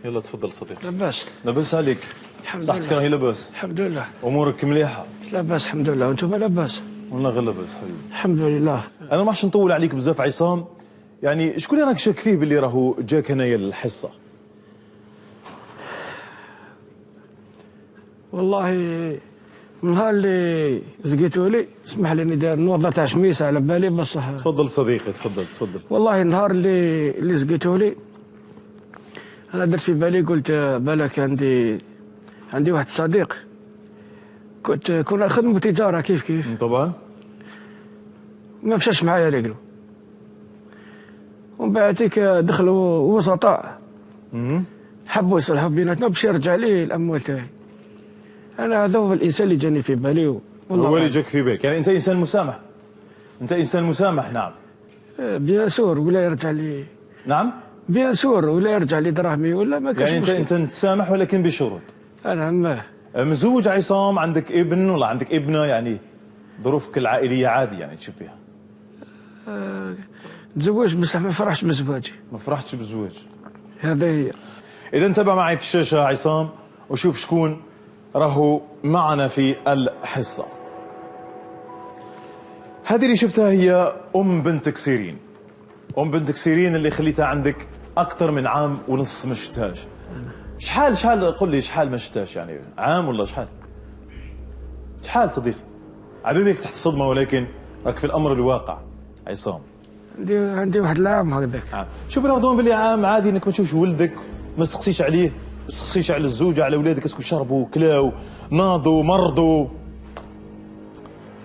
يلا تفضل صديقي. لاباس؟ لاباس عليك؟ الحمد لله. صحتك راهي لاباس؟ الحمد لله. امورك مليحه؟ لاباس الحمد لله، وانتم لاباس؟ والله غير لاباس حبيبي. الحمد لله. انا ما راحش نطول عليك بزاف عصام، يعني شكون اللي راك شاك فيه باللي راهو جاك هنايا للحصه؟ والله من نهار اللي زقيتوا لي، اسمح لي ندير نوضه تاع شميسه على بالي بصح. تفضل صديقي تفضل تفضل. والله النهار اللي زقيتوا لي انا درت في بالي، قلت بالك عندي واحد الصديق كنا نخدموا تجاره كيف طبعا. ما مشاش معايا رجله، ومن بعد هيك دخلوا وسطاء حبوا يصلحوا بيناتنا باش يرجع لي الاموال تاعي. انا هذا هو الانسان اللي جاني في بالي والله. هو اللي جاك في بالك، يعني انت انسان مسامح. انت انسان مسامح. نعم. بيان سور، ولا يرجع لي. نعم. بيان سور، ولا يرجع لي دراهمي ولا ما كاش. يعني انت تسامح ولكن بشروط. انا مزوج عصام، عندك ابن ولا عندك ابنه، يعني ظروفك العائليه عادي يعني تشوف فيها؟ تزوجت بصح ما فرحتش بزواجي. ما فرحتش بالزواج. هذا هي. اذا انتبه معي في الشاشه عصام وشوف شكون راهو معنا في الحصه. هذه اللي شفتها هي ام بنتك سيرين. ام بنتك سيرين اللي خليتها عندك اكثر من عام ونص ما شفتهاش. شحال قل لي شحال ما شفتهاش، يعني عام ولا شحال؟ شحال صديقي؟ عبيبك تحت الصدمه، ولكن راك في الامر الواقع عصام. عندي واحد العام هكذاك. شوف ناخذون باللي عام عادي انك ما تشوفش ولدك، ما تسقسيش عليه، ما تسقسيش على الزوجه، على اولادك اسكو شربوا كلاو ناضوا مرضوا.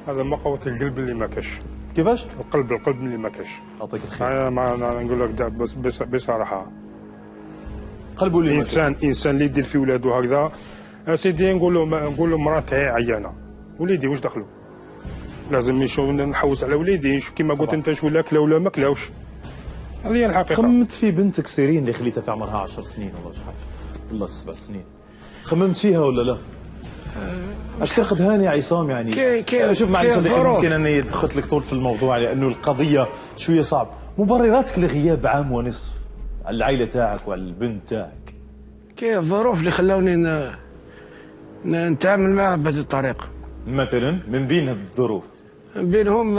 هذا ما قوة القلب اللي ما كاش. كيفاش؟ القلب اللي ما كاش. يعطيك الخير. انا نقول لك بصراحه، قلبه اللي انسان اللي يدير في ولاده هكذا. سيدي نقول له مراه تاعي عيانه، وليدي واش دخلوا؟ لازم نحوس على وليدي كيما قلت انت، شو لا كلا ولا ما كلاوش. هذه هي الحقيقه. خممت في بنتك سيرين اللي خليتها في عمرها 10 سنين ولا شحال؟ والله 7 سنين. خممت فيها ولا لا؟ اكثر خدهاني يا عصام يعني. شوف معليش صديقي، ممكن اني دخلت لك طول في الموضوع لانه القضيه شويه صعب. مبرراتك لغياب عام ونصف على العائله تاعك وعلى البنت تاعك. كيف الظروف اللي خلوني نتعامل معها بهذه الطريقه؟ مثلا من بين الظروف؟ بينهم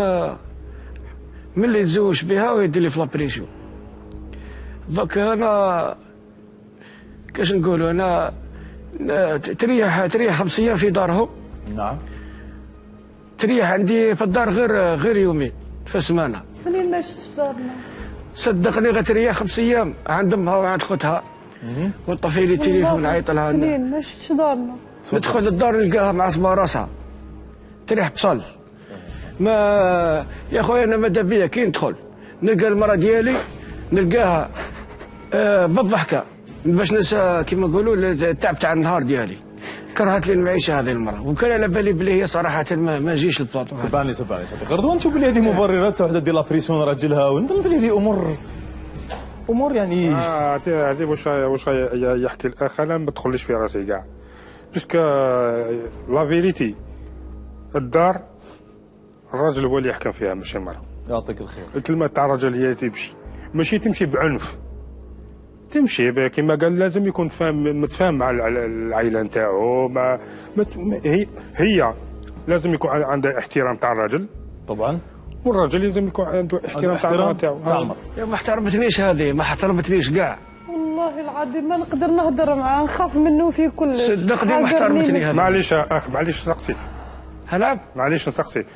من اللي يتزوج بها ويدير لي في لابريسيون. دوك انا كاش نقولوا، انا تريح 5 ايام في دارهم. نعم. تريح عندي في الدار غير يومين في السمانه. سنين ما شفتش دارنا. صدقني غتريح 5 ايام عند امها وعند خوتها، وطفي لي التليفون عيط لها. سنين ما شفتش دارنا. ندخل للدار نلقاها مع صبا راسها تريح بصل. ما يا خويا انا ماذا بيا كي ندخل نلقى المراه ديالي نلقاها بالضحكه باش ننسى كيما نقولوا التعب تاع النهار ديالي. كرهت لي المعيشه هذه المراه، وكان على بالي بلي هي صراحه ما نجيش للبلاطو. تبعني صديقي رضوان، نشوف بلي هذه مبررات وحده دير لابريسيون راجلها، ونظن بلي هذه امور يعني. هذه واش يحكي الاخ، انا ما تدخليش في راسي كاع، باسكو لا فيريتي الدار الراجل هو اللي يحكم فيها ماشي المراه. يعطيك الخير. الكلمه تاع الراجل هي تمشي، ماشي تمشي بعنف، تمشي كما قال لازم يكون متفاهم مع العائله نتاعو. هي لازم يكون عندها احترام تاع الراجل طبعا، والراجل لازم يكون عنده احترام تاع المراه تاعو. ما احترمتنيش هذه، ما احترمتنيش كاع. والله العظيم ما نقدر نهضر معاه، نخاف منه في كل شيء. صدقني ما احترمتني هذه. معليش اخ، معليش نسقسيك. هلا معليش نسقسيك.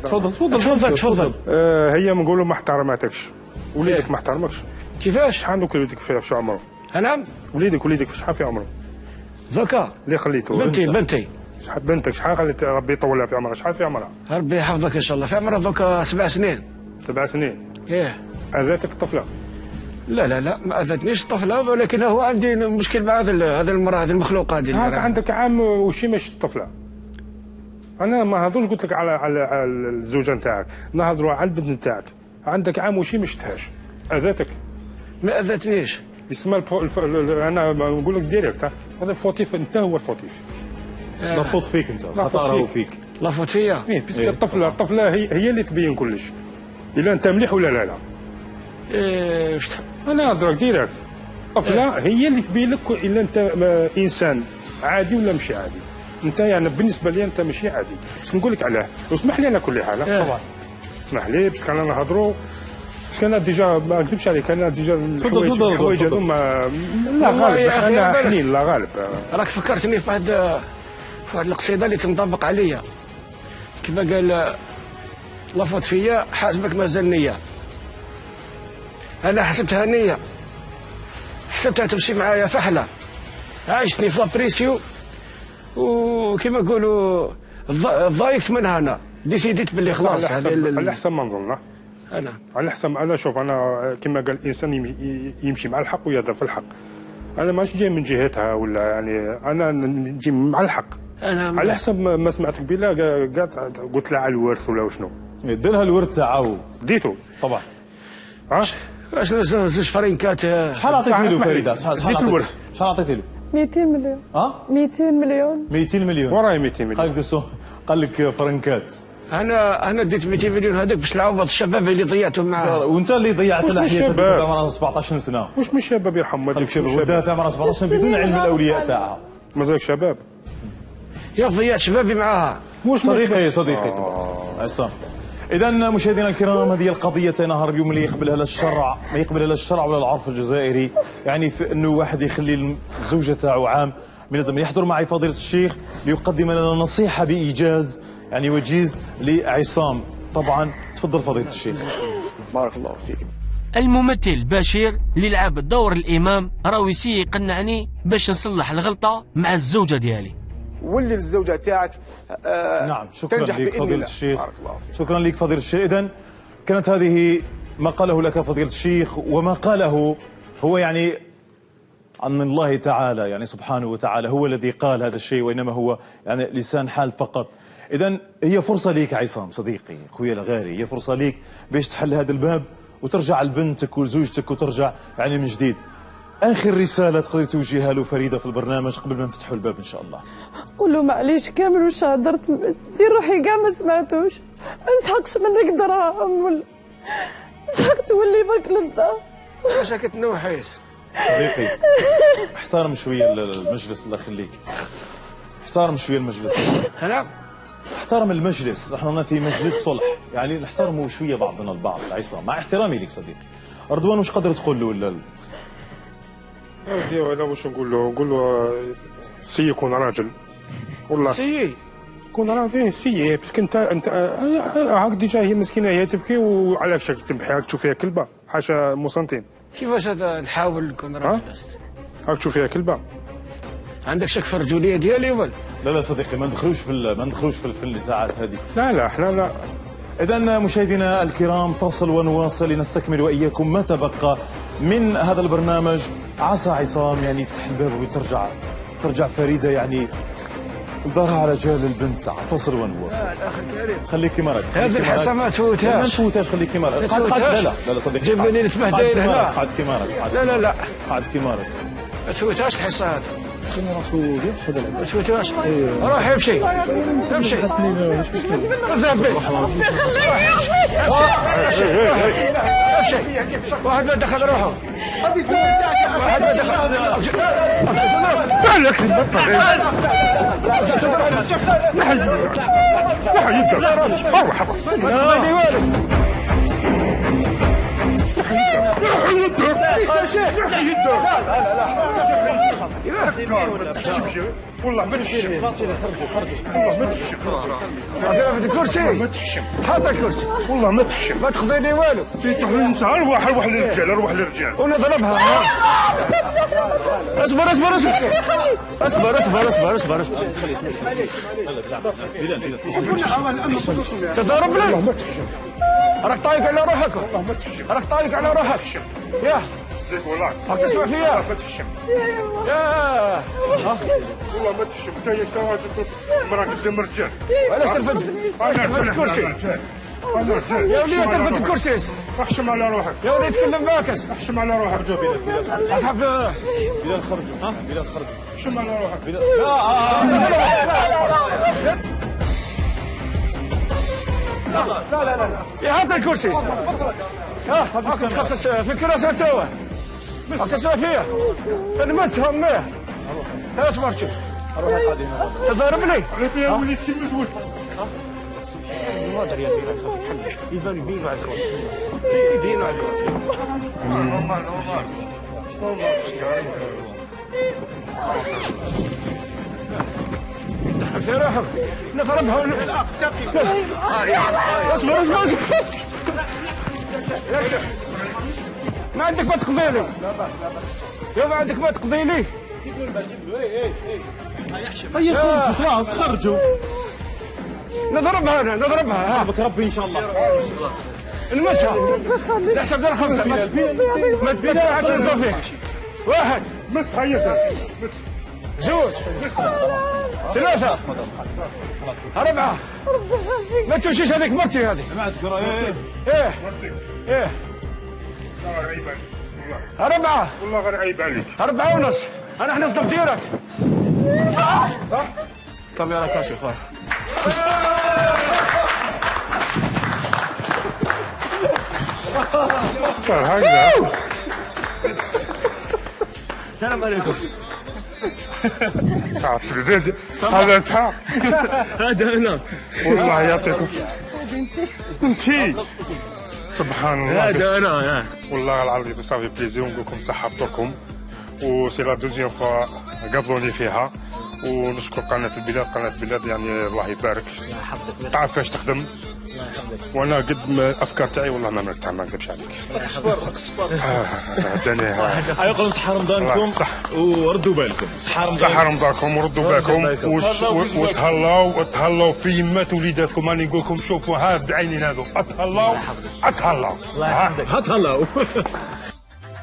تفضل. هي نقولوا ما احترمتكش، وليدك ما احترمكش. كيفاش؟ شحال دوك وليدك في شو عمره؟ انا وليدك شحال في عمره؟ ذكا اللي خليته بنتي. بنتك شحال خليت ربي يطولها في عمرها؟ شحال في عمرها؟ ربي يحفظك ان شاء الله. في عمرها دوكا 7 سنين. 7 سنين؟ ايه. اذاتك الطفله؟ لا ما اذتنيش الطفله، ولكن هو عندي مشكل مع هذه المراه، هذه المخلوقه هذه. هاك عندك عام وشي ماشي الطفله. انا ما هضرش قلت لك على الزوجه نتاعك، نهضروا على البنت نتاعك. عندك عام وشي ما شفتهاش، اذاتك؟ ما اذتنيش. يسمى انا نقول لك ديريكت، هذا فوتيف، انت هو الفوتيف. لا فوت فيك انت، خطاره فيك. لا فوت فيا. باسكو الطفله هي اللي تبين كلش، الا انت مليح ولا لا. ايه انا نهضرك ديريكت. الطفله هي اللي تبين لك الا انت انسان عادي ولا ماشي عادي. انت يعني بالنسبه لي انت ماشي عادي، بس نقول لك علاه واسمح لي على كل حال. طبعا اسمح لي بس كان نهضروا، بس كان ديجا ما نكذبش عليك، انا ديجا الحوايج هذوما لا غالب انا حنين لا غالب. راك فكرتني في واحد القصيده اللي تنطبق عليا كما قال لفظ فيا حاسبك مازال نيه. انا حسبتها نيه، حسبتها تمشي معايا فحله، عايشتني في لابريسيو وكما نقولوا ضايقت منها. انا ديسيديت باللي خلاص على حسب ما نظن انا على حسب. انا شوف انا كما قال الانسان يمشي مع الحق ويهدر في الحق. انا ماشي جاي من جهتها ولا يعني انا نجي مع الحق. انا على حسب ما سمعتك بلا قلت لها على الورث ولا شنو. ديرها الورث تاعو ديتو طبعا. واش زوج فرينكات. شحال عطيتي له فريده؟ ديت الورث شحال عطيتي له؟ 200 مليون. 200 مليون. 200 مليون. وراي 200 مليون. قال لك قال لك فرنكات. انا ديت 200 مليون هذاك باش نعوض الشباب اللي ضيعتهم معاه. وانت اللي ضيعت الاحياء الشباب؟ عمرها 17 سنه. واش من شباب يرحم قال لك شباب وداها في عمرها 17 سنه بدون علم الاولياء تاعها. مازالك شباب. يا ضيعت شبابي معاها. صديقي عصام. إذا مشاهدينا الكرام، هذه القضية نهار اليوم اللي يقبلها لا الشرع، ما يقبلها لا الشرع ولا العرف الجزائري، يعني في أنه واحد يخلي الزوجة تاعو عام من الزمن. يحضر معي فضيلة الشيخ ليقدم لنا نصيحة بإيجاز يعني وجيز لعصام. طبعا تفضل فضيلة الشيخ. بارك الله فيك. الممثل بشير اللي لعب دور الإمام راهو يقنعني باش نصلح الغلطة مع الزوجة ديالي. واللي الزوجه تاعك نعم شكرا تنجح لك فضيلة الله. الشيخ. بارك الله فيك. شكرا لك فضيلة الشيخ. إذن كانت هذه ما قاله لك فضيلة الشيخ، وما قاله هو يعني عن الله تعالى، يعني سبحانه وتعالى هو الذي قال هذا الشيء، وإنما هو يعني لسان حال فقط. إذن هي فرصة ليك عصام صديقي خويا الغالي، هي فرصة ليك باش تحل هذا الباب وترجع لبنتك وزوجتك وترجع يعني من جديد. آخر رسالة تقدر توجهها له فريدة في البرنامج قبل ما نفتحوا الباب إن شاء الله. قول له معليش كامل واش هضرت، دير روحي كاع ما سمعتوش، ما نسحقش منك دراهم ولا نسحق تولي برك للدار. واش راك تنوحيش صديقي؟ احترم شوية المجلس الله يخليك، احترم شوية المجلس. انا احترم المجلس، نحن في مجلس صلح، يعني نحترموا شوية بعضنا البعض. عصام مع احترامي لك صديقي. رضوان واش قدر تقول له ولا انا واش نقول له؟ نقول له سي يكون راجل والله. سي كون راضي سي، باسكو انت هاك ديجا هي مسكينه هي تبكي وعلاك شاك تنبحي، هاك تشوف فيها كلبه حاشا موسنتين. كيفاش هذا نحاول نكون راجل؟ هاك تشوف فيها كلبه. عندك شك في الرجوليه ديالي ولا؟ لا صديقي ما ندخلوش في النزاعات هذه. لا احنا لا. إذن مشاهدينا الكرام فاصل ونواصل لنستكمل وإياكم ما تبقى من هذا البرنامج. عسى عصام يعني يفتح الباب وترجع فريدة يعني ودارها على جال البنت. فاصل ونواصل. الاخ الكريم خليكي مرق. هذه الحصه ما ما تفوتهاش. نفوتهاش. خليكي مرق. لا صديقي جيب لي نتبهدل هنا. قعد كي مرق. لا قعد كي مرق. ما تفوتهاش الحصه هذه. ما تفوتهاش. روح امشي اذهب بك. امشي واحد ما دخل روحه. واحد ما دخل بالك والله ما تحشم. والله ما تحشم. في الكرسي حط الكرسي. والله ما تحشم. ما تخذيني والو. نسعى روح للرجال. روح للرجال ونضربها. اصبر تضرب لي. راك طايق على روحك. يا راك تسمع فيا. ما تحشم. يا والله ما تحشم. انت مراك قدام الرجال. علاش ترفد الكرسي؟ يا وليد ترفد الكرسي. احشم على روحك. يا وليد تكلم باكس. احشم على روحك. بلال خرج. احشم على روحك. يا هات الكرسي. تخصص في الكراسه توا. تسمع فيا نمسها اماه اصبر شوف تضربني يا وليد كيما زوج ما ادري يا يبان يبين على الكون يبين على الكون دخل في روحك نضربها اصبر اصبر اصبر يا شيخ ما عندك ما تقضي لي يا ما عندك ما تقضي لي طيب خلاص خرجوا نضربها انا نضربها بك ربي ان شاء الله نمسها نحسب دار 5 ما تبعتش نصرف فيك 1 مسها يدك 2 3 4 ما تمشيش هذيك مرتي هذه ما تقرا ايه ايه 4 والله غير عيب عليك 4 ونص انا حنصدم ديرك طب يلا كاشي خويا صار هكذا السلام عليكم. تعرف زيد هذا انت هذا انا والله يعطيكم انتي سبحان الله هذا انا والله العظيم صافي بليزير نقول لكم صحة فطوركم وسي لا دوزيام فوا قابلوني فيها ونشكر قناة البلاد يعني الله يبارك تعرف كيفاش تخدم وانا قد ما الافكار تاعي والله ما مركتها ما نكذبش عليك هداني يقولون صحة رمضانكم صح وردوا بالكم صحة رمضانكم وردوا بالكم وتهلاو في يمات وليداتكم راني نقول لكم شوفوا ها بعينين هذو اتهلاو هتهلاو